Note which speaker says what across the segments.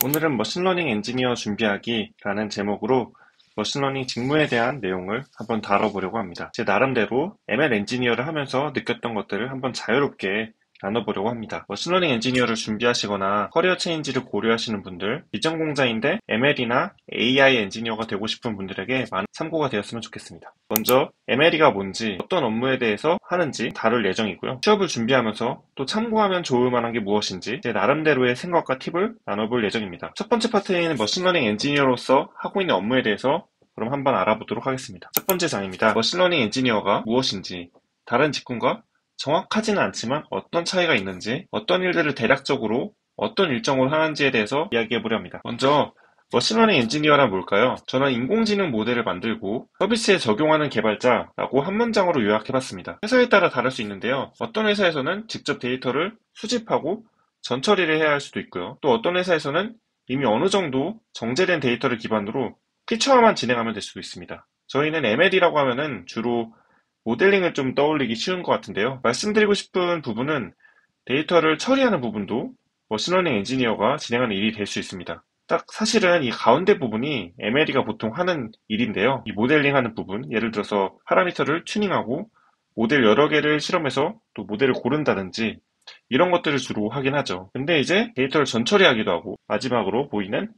Speaker 1: 오늘은 머신러닝 엔지니어 준비하기라는 제목으로 머신러닝 직무에 대한 내용을 한번 다뤄보려고 합니다. 제 나름대로 ML 엔지니어를 하면서 느꼈던 것들을 한번 자유롭게 나눠보려고 합니다. 머신러닝 엔지니어를 준비하시거나 커리어 체인지를 고려하시는 분들, 비전공자인데 ML이나 AI 엔지니어가 되고 싶은 분들에게 많은 참고가 되었으면 좋겠습니다. 먼저 ML이가 뭔지, 어떤 업무에 대해서 하는지 다룰 예정이고요. 취업을 준비하면서 또 참고하면 좋을 만한 게 무엇인지 제 나름대로의 생각과 팁을 나눠볼 예정입니다. 첫 번째 파트인 머신러닝 엔지니어로서 하고 있는 업무에 대해서 그럼 한번 알아보도록 하겠습니다. 첫 번째 장입니다. 머신러닝 엔지니어가 무엇인지, 다른 직군과 정확하지는 않지만 어떤 차이가 있는지, 어떤 일들을 대략적으로 어떤 일정으로 하는지에 대해서 이야기해 보려 합니다. 먼저 머신러닝 엔지니어란 뭘까요? 저는 인공지능 모델을 만들고 서비스에 적용하는 개발자라고 한 문장으로 요약해봤습니다. 회사에 따라 다를 수 있는데요. 어떤 회사에서는 직접 데이터를 수집하고 전처리를 해야 할 수도 있고요. 또 어떤 회사에서는 이미 어느 정도 정제된 데이터를 기반으로 피처화만 진행하면 될 수도 있습니다. 저희는 ML이라고 하면은 주로 모델링을 좀 떠올리기 쉬운 것 같은데요. 말씀드리고 싶은 부분은 데이터를 처리하는 부분도 머신러닝 엔지니어가 진행하는 일이 될 수 있습니다. 딱 사실은 이 가운데 부분이 ML이가 보통 하는 일인데요. 이 모델링하는 부분, 예를 들어서 파라미터를 튜닝하고 모델 여러 개를 실험해서 또 모델을 고른다든지 이런 것들을 주로 하긴 하죠. 근데 이제 데이터를 전처리하기도 하고 마지막으로 보이는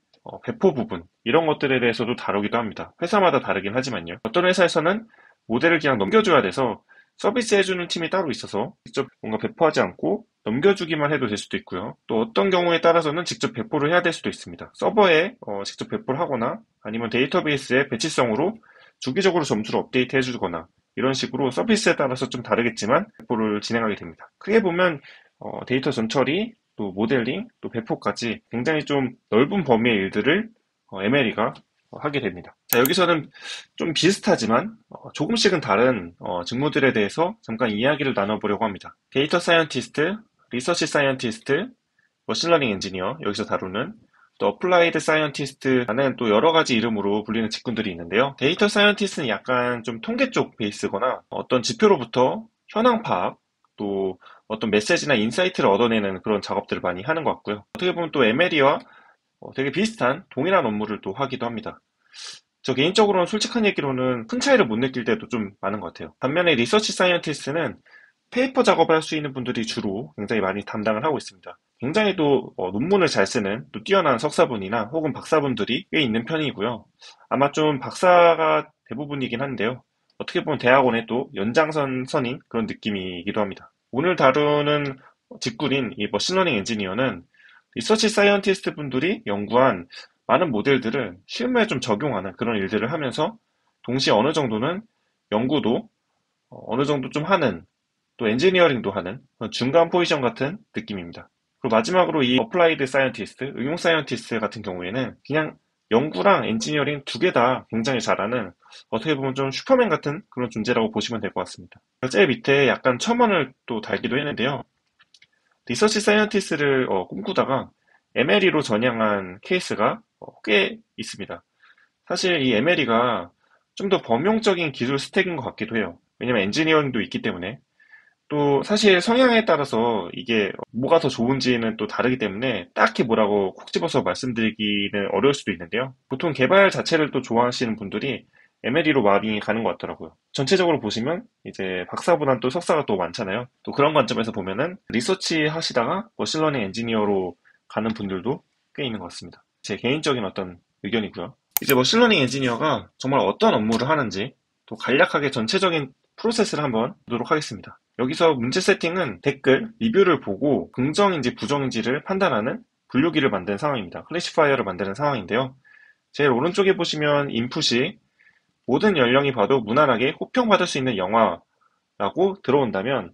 Speaker 1: 배포 부분, 이런 것들에 대해서도 다루기도 합니다. 회사마다 다르긴 하지만요. 어떤 회사에서는 모델을 그냥 넘겨줘야 돼서 서비스 해주는 팀이 따로 있어서 직접 뭔가 배포하지 않고 넘겨주기만 해도 될 수도 있고요. 또 어떤 경우에 따라서는 직접 배포를 해야 될 수도 있습니다. 서버에 직접 배포를 하거나 아니면 데이터베이스의 배치성으로 주기적으로 점수를 업데이트 해주거나 이런 식으로 서비스에 따라서 좀 다르겠지만 배포를 진행하게 됩니다. 크게 보면 데이터 전처리, 또 모델링, 또 배포까지 굉장히 좀 넓은 범위의 일들을 ML이가 하게 됩니다. 자, 여기서는 좀 비슷하지만 조금씩은 다른 직무들에 대해서 잠깐 이야기를 나눠보려고 합니다. 데이터 사이언티스트, 리서치 사이언티스트, 머신러닝 엔지니어, 여기서 다루는 또 어플라이드 사이언티스트라는 또 여러 가지 이름으로 불리는 직군들이 있는데요. 데이터 사이언티스트는 약간 좀 통계 쪽 베이스거나 어떤 지표로부터 현황 파악, 또 어떤 메시지나 인사이트를 얻어내는 그런 작업들을 많이 하는 것 같고요. 어떻게 보면 또 ML이와 되게 비슷한 동일한 업무를 또 하기도 합니다. 저 개인적으로는 솔직한 얘기로는 큰 차이를 못 느낄 때도 좀 많은 것 같아요. 반면에 리서치 사이언티스트는 페이퍼 작업을 할 수 있는 분들이 주로 굉장히 많이 담당을 하고 있습니다. 굉장히 또 논문을 잘 쓰는 또 뛰어난 석사분이나 혹은 박사분들이 꽤 있는 편이고요. 아마 좀 박사가 대부분이긴 한데요. 어떻게 보면 대학원의 또 연장선인 그런 느낌이기도 합니다. 오늘 다루는 직군인 이 머신러닝 엔지니어는 리서치 사이언티스트 분들이 연구한 많은 모델들을 실무에 좀 적용하는 그런 일들을 하면서 동시에 어느 정도는 연구도 어느 정도 좀 하는, 또 엔지니어링도 하는 그런 중간 포지션 같은 느낌입니다. 그리고 마지막으로 이 어플라이드 사이언티스트, 응용 사이언티스트 같은 경우에는 그냥 연구랑 엔지니어링 두 개 다 굉장히 잘하는, 어떻게 보면 좀 슈퍼맨 같은 그런 존재라고 보시면 될 것 같습니다. 제일 밑에 약간 첨언을 또 달기도 했는데요. 리서치 사이언티스트를 꿈꾸다가 MLE로 전향한 케이스가 꽤 있습니다. 사실 이 MLE가 좀 더 범용적인 기술 스택인 것 같기도 해요. 왜냐면 엔지니어링도 있기 때문에. 또 사실 성향에 따라서 이게 뭐가 더 좋은지는 또 다르기 때문에 딱히 뭐라고 콕 집어서 말씀드리기는 어려울 수도 있는데요. 보통 개발 자체를 또 좋아하시는 분들이 MLE로 많이 가는 것 같더라고요. 전체적으로 보시면 이제 박사보단 또 석사가 또 많잖아요. 또 그런 관점에서 보면은 리서치 하시다가 머신러닝 엔지니어로 가는 분들도 꽤 있는 것 같습니다. 제 개인적인 어떤 의견이고요. 이제 머신러닝 엔지니어가 정말 어떤 업무를 하는지 또 간략하게 전체적인 프로세스를 한번 보도록 하겠습니다. 여기서 문제 세팅은 댓글, 리뷰를 보고 긍정인지 부정인지를 판단하는 분류기를 만드는 상황입니다. 클래시파이어를 만드는 상황인데요. 제일 오른쪽에 보시면 인풋이 모든 연령이 봐도 무난하게 호평받을 수 있는 영화라고 들어온다면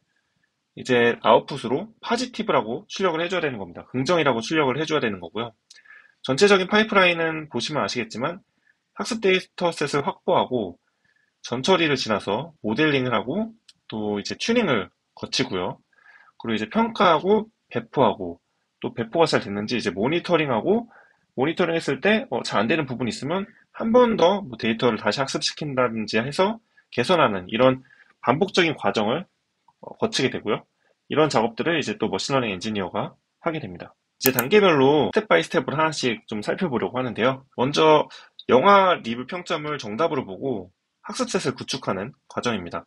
Speaker 1: 이제 아웃풋으로 파지티브라고 출력을 해줘야 되는 겁니다. 긍정이라고 출력을 해줘야 되는 거고요. 전체적인 파이프라인은 보시면 아시겠지만 학습 데이터셋을 확보하고 전처리를 지나서 모델링을 하고 또 이제 튜닝을 거치고요. 그리고 이제 평가하고 배포하고 또 배포가 잘 됐는지 이제 모니터링하고 모니터링 했을 때 잘 안 되는 부분이 있으면 한 번 더 데이터를 다시 학습시킨다든지 해서 개선하는 이런 반복적인 과정을 거치게 되고요. 이런 작업들을 이제 또 머신러닝 엔지니어가 하게 됩니다. 이제 단계별로 스텝 바이 스텝을 하나씩 좀 살펴보려고 하는데요. 먼저 영화 리뷰 평점을 정답으로 보고 학습셋을 구축하는 과정입니다.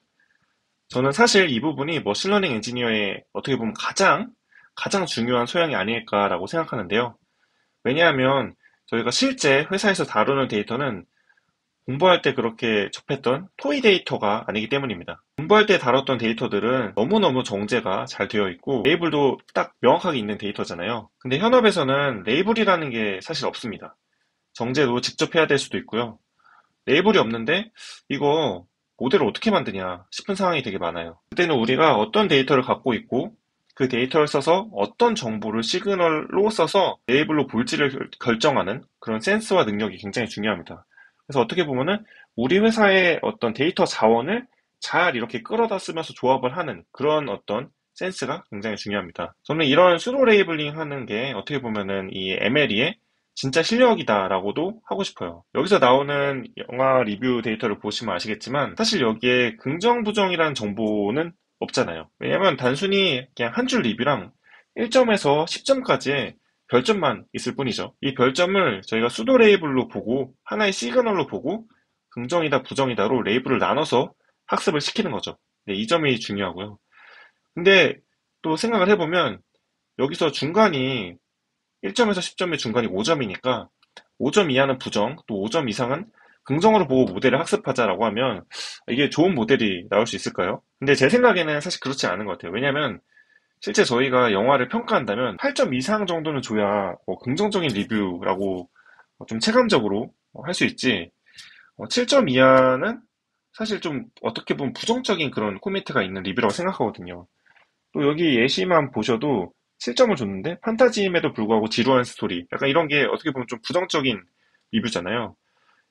Speaker 1: 저는 사실 이 부분이 머신러닝 엔지니어의 어떻게 보면 가장 중요한 소양이 아닐까라고 생각하는데요. 왜냐하면 저희가 실제 회사에서 다루는 데이터는 공부할 때 그렇게 접했던 토의 데이터가 아니기 때문입니다. 공부할 때 다뤘던 데이터들은 너무너무 정제가 잘 되어 있고 레이블도 딱 명확하게 있는 데이터잖아요. 근데 현업에서는 레이블이라는 게 사실 없습니다. 정제도 직접 해야 될 수도 있고요. 레이블이 없는데 이거 모델을 어떻게 만드냐 싶은 상황이 되게 많아요. 그때는 우리가 어떤 데이터를 갖고 있고 그 데이터를 써서 어떤 정보를 시그널로 써서 레이블로 볼지를 결정하는 그런 센스와 능력이 굉장히 중요합니다. 그래서 어떻게 보면은 우리 회사의 어떤 데이터 자원을 잘 이렇게 끌어다 쓰면서 조합을 하는 그런 어떤 센스가 굉장히 중요합니다. 저는 이런 수도 레이블링 하는 게 어떻게 보면은 이 MLE의 진짜 실력이다라고도 하고 싶어요. 여기서 나오는 영화 리뷰 데이터를 보시면 아시겠지만 사실 여기에 긍정, 부정이라는 정보는 없잖아요. 왜냐면 단순히 그냥 한 줄 리뷰랑 1점에서 10점까지의 별점만 있을 뿐이죠. 이 별점을 저희가 수도 레이블로 보고 하나의 시그널로 보고 긍정이다, 부정이다로 레이블을 나눠서 학습을 시키는 거죠. 네, 이 점이 중요하고요. 근데 또 생각을 해보면 여기서 중간이 1점에서 10점의 중간이 5점이니까 5점 이하는 부정, 또 5점 이상은 긍정으로 보고 모델을 학습하자라고 하면 이게 좋은 모델이 나올 수 있을까요? 근데 제 생각에는 사실 그렇지 않은 것 같아요. 왜냐면 실제 저희가 영화를 평가한다면 8점 이상 정도는 줘야 긍정적인 리뷰라고 좀 체감적으로 할 수 있지. 7점 이하는 사실 좀 어떻게 보면 부정적인 그런 코멘트가 있는 리뷰라고 생각하거든요. 또 여기 예시만 보셔도 7점을 줬는데 판타지임에도 불구하고 지루한 스토리. 약간 이런 게 어떻게 보면 좀 부정적인 리뷰잖아요.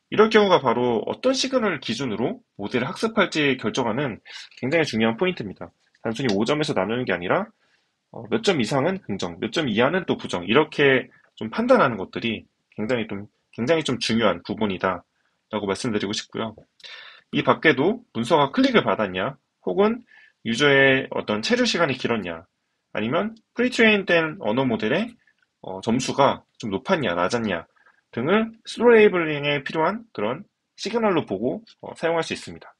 Speaker 1: 이럴 경우가 바로 어떤 시그널 기준으로 모델을 학습할지 결정하는 굉장히 중요한 포인트입니다. 단순히 5점에서 나누는 게 아니라 몇 점 이상은 긍정, 몇 점 이하는 또 부정. 이렇게 좀 판단하는 것들이 굉장히 좀 중요한 부분이다라고 말씀드리고 싶고요. 이 밖에도 문서가 클릭을 받았냐, 혹은 유저의 어떤 체류 시간이 길었냐, 아니면 프리트레인된 언어 모델의 점수가 좀 높았냐, 낮았냐 등을 슬로 레이블링에 필요한 그런 시그널로 보고 사용할 수 있습니다.